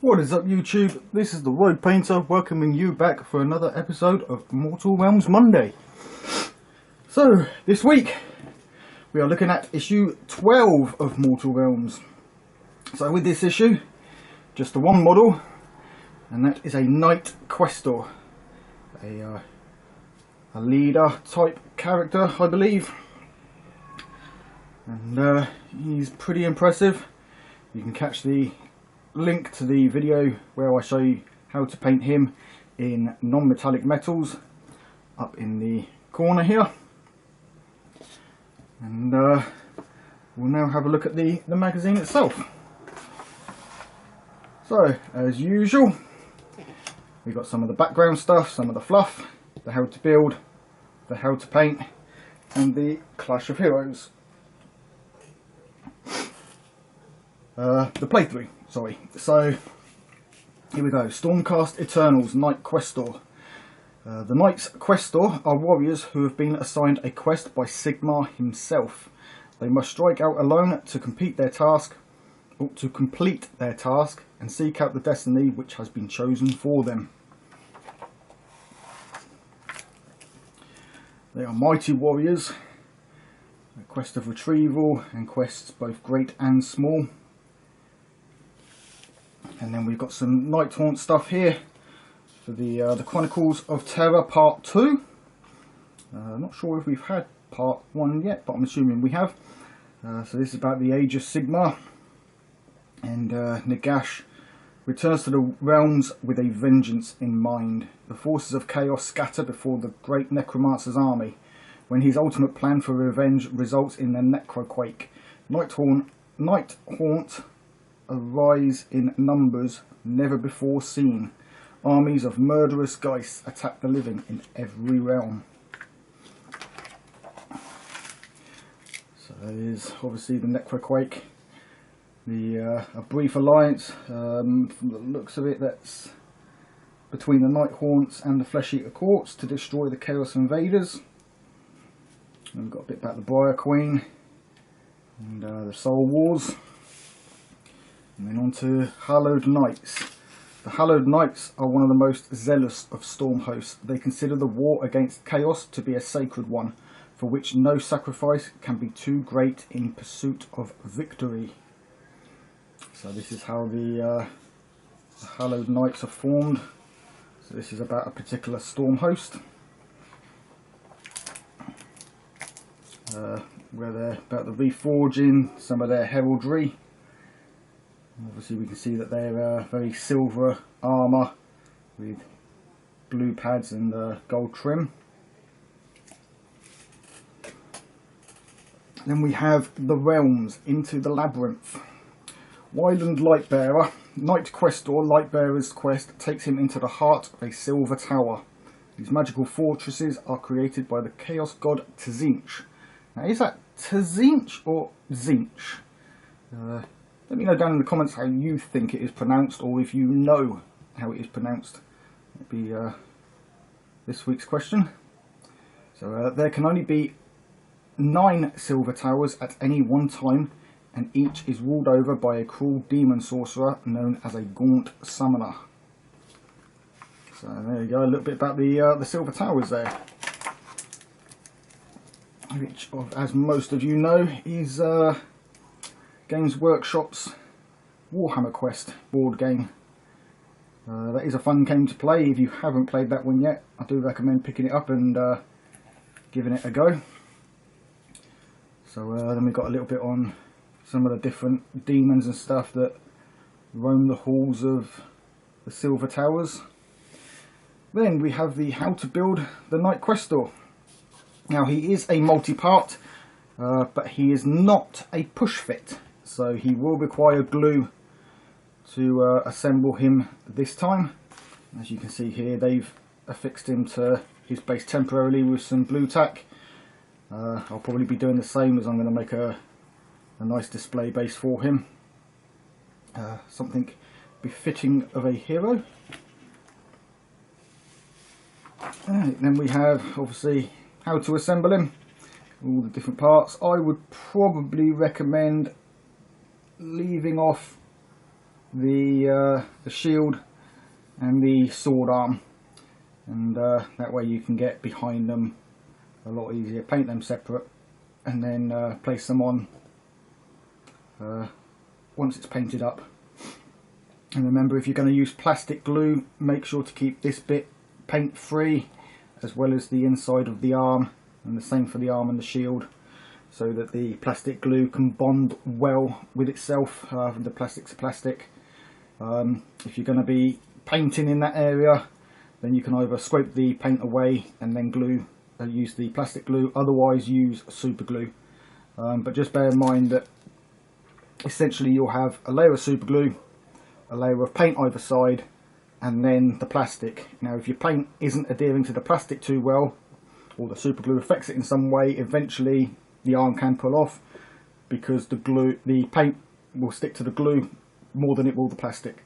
What is up, YouTube? This is the Rogue Painter welcoming you back for another episode of Mortal Realms Monday. So, this week we are looking at issue 12 of Mortal Realms. So with this issue, just the one model, and that is a Knight Questor. A leader type character, I believe. And he's pretty impressive. You can catch the link to the video where I show you how to paint him in non-metallic metals up in the corner here. And we'll now have a look at the magazine itself. So, as usual, we've got some of the background stuff, some of the fluff, the how to build, the how to paint, and the Clash of Heroes. The playthrough, sorry. So, here we go. Stormcast Eternals, Knight Questor. The Knights Questor are warriors who have been assigned a quest by Sigmar himself. They must strike out alone to complete their task, and seek out the destiny which has been chosen for them. They are mighty warriors, a quest of retrieval and quests both great and small. And then we've got some Nighthaunt stuff here for the Chronicles of Terror Part 2. Not sure if we've had Part 1 yet, but I'm assuming we have. So this is about the Age of Sigmar. And Nagash returns to the realms with a vengeance in mind. The forces of chaos scatter before the great Necromancer's army, when his ultimate plan for revenge results in the Necroquake. Nighthaunt arise in numbers never before seen. Armies of murderous geists attack the living in every realm. So that is obviously the Necroquake. A brief alliance, from the looks of it, that's between the Nighthaunts and the Flesh Eater Courts to destroy the Chaos Invaders. And we've got a bit about the Briar Queen and the Soul Wars. And then on to Hallowed Knights. The Hallowed Knights are one of the most zealous of storm hosts. They consider the war against chaos to be a sacred one, for which no sacrifice can be too great in pursuit of victory. So this is how the Hallowed Knights are formed. So this is about a particular storm host, where they're about the reforging some of their heraldry. Obviously we can see that they're very silver armour with blue pads and gold trim. Then we have the realms, Into the Labyrinth. Wyland Lightbearer, Knight Questor Lightbearer's quest takes him into the heart of a silver tower. These magical fortresses are created by the chaos god Tzeentch. Now is that Tzeentch or Tzeentch? Let me know down in the comments how you think it is pronounced, or if you know how it is pronounced. That'll be this week's question. So there can only be 9 silver towers at any one time, and each is ruled over by a cruel demon sorcerer known as a Gaunt Summoner. So there you go, a little bit about the silver towers there, which, as most of you know, is Games Workshop's Warhammer Quest board game. That is a fun game to play. If you haven't played that one yet, I do recommend picking it up and giving it a go. So then we've got a little bit on some of the different demons and stuff that roam the halls of the Silver Towers. Then we have the how to build the Knight Questor. Now he is a multi-part, but he is not a push fit. So he will require glue to assemble him this time. As you can see here, they've affixed him to his base temporarily with some blue tack. I'll probably be doing the same, as I'm going to make a nice display base for him. Something befitting of a hero. Then we have, obviously, how to assemble him. All the different parts. I would probably recommend leaving off the shield and the sword arm, and that way you can get behind them a lot easier. Paint them separate and then place them on once it's painted up. And remember, if you're going to use plastic glue, make sure to keep this bit paint free, as well as the inside of the arm, and the same for the arm and the shield, so that the plastic glue can bond well with itself. The plastic's plastic. If you're going to be painting in that area, then you can either scrape the paint away and then use the plastic glue, otherwise use super glue. But just bear in mind that essentially you'll have a layer of super glue, a layer of paint either side, and then the plastic. Now if your paint isn't adhering to the plastic too well, or the super glue affects it in some way, eventually the arm can pull off, because the paint will stick to the glue more than it will the plastic.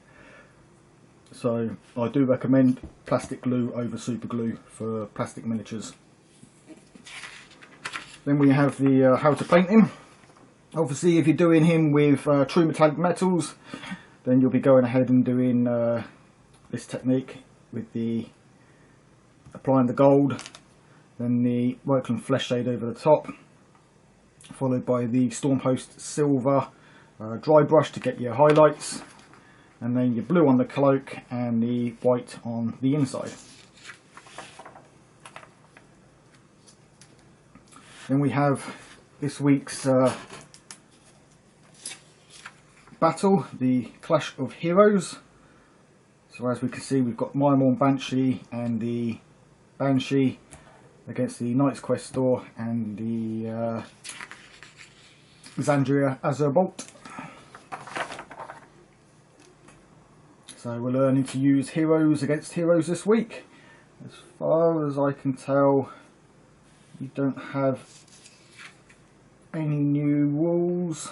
So I do recommend plastic glue over super glue for plastic miniatures. Then we have the how to paint him. Obviously if you're doing him with true metallic metals, then you'll be going ahead and doing this technique with the applying the gold, then the Reikland flesh shade over the top, followed by the Stormhost silver dry brush to get your highlights, and then your blue on the cloak and the white on the inside. Then we have this week's battle, the Clash of Heroes. So as we can see, we've got Myrmorn Banshee and the Banshee against the Knight's Quest store and the Xandria Azurbolt. So we're learning to use heroes against heroes this week. As far as I can tell, you don't have any new rules,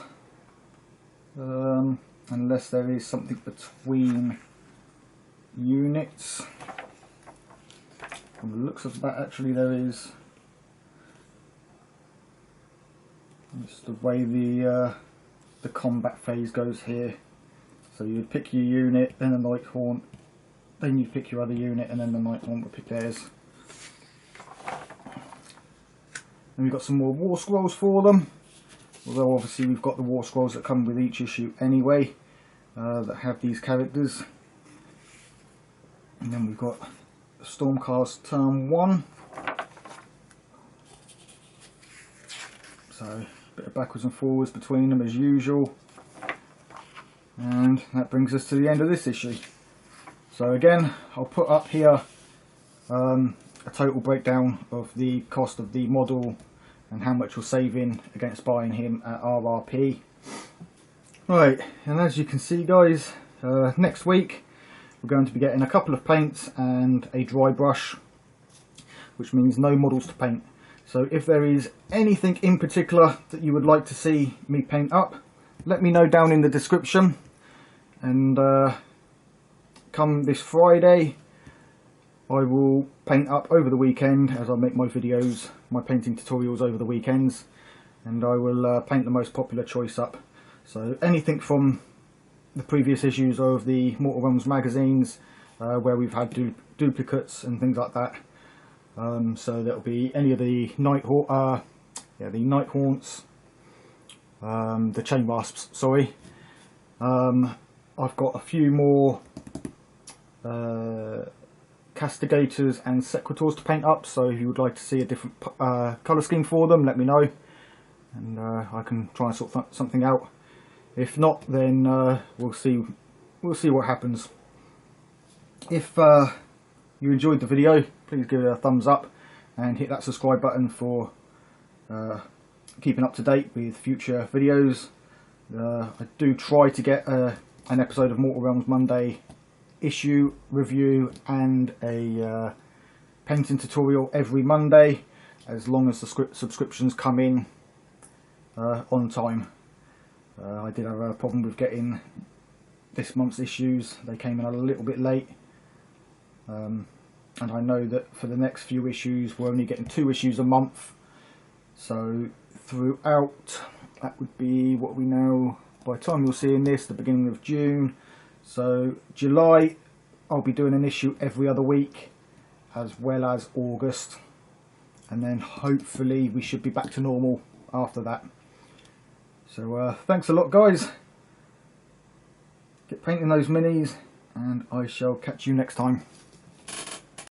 unless there is something between units. From the looks of that, actually there is. It's the way the combat phase goes here. So you'd pick your unit, then the Nighthaunt, then you'd pick your other unit, and then the Nighthaunt would pick theirs. And we've got some more war scrolls for them, although obviously we've got the war scrolls that come with each issue anyway, that have these characters. And then we've got Stormcast Turn 1, so a bit of backwards and forwards between them as usual. And that brings us to the end of this issue. So again, I'll put up here a total breakdown of the cost of the model and how much you're saving against buying him at RRP. Right, and as you can see guys, next week we're going to be getting a couple of paints and a dry brush, which means no models to paint. So if there is anything in particular that you would like to see me paint up, let me know down in the description, and come this Friday I will paint up over the weekend, as I make my videos, my painting tutorials over the weekends, and I will paint the most popular choice up. So anything from the previous issues of the Mortal Realms magazines, where we've had duplicates and things like that. So that'll be any of the Nighthaunts, the Chain Rasps, sorry. I've got a few more Castigators and Sequitors to paint up, so if you would like to see a different colour scheme for them, let me know, and I can try and sort something out. If not, then we'll see what happens. If you enjoyed the video, please give it a thumbs up and hit that subscribe button for keeping up to date with future videos. I do try to get an episode of Mortal Realms Monday issue review and a painting tutorial every Monday, as long as the subscriptions come in on time. I did have a problem with getting this month's issues. They came in a little bit late, and I know that for the next few issues we're only getting 2 issues a month, so throughout, that would be what we know by the time you're seeing this, the beginning of June, So July I'll be doing an issue every other week, as well as August, and then hopefully we should be back to normal after that. So thanks a lot guys, get painting those minis, and I shall catch you next time.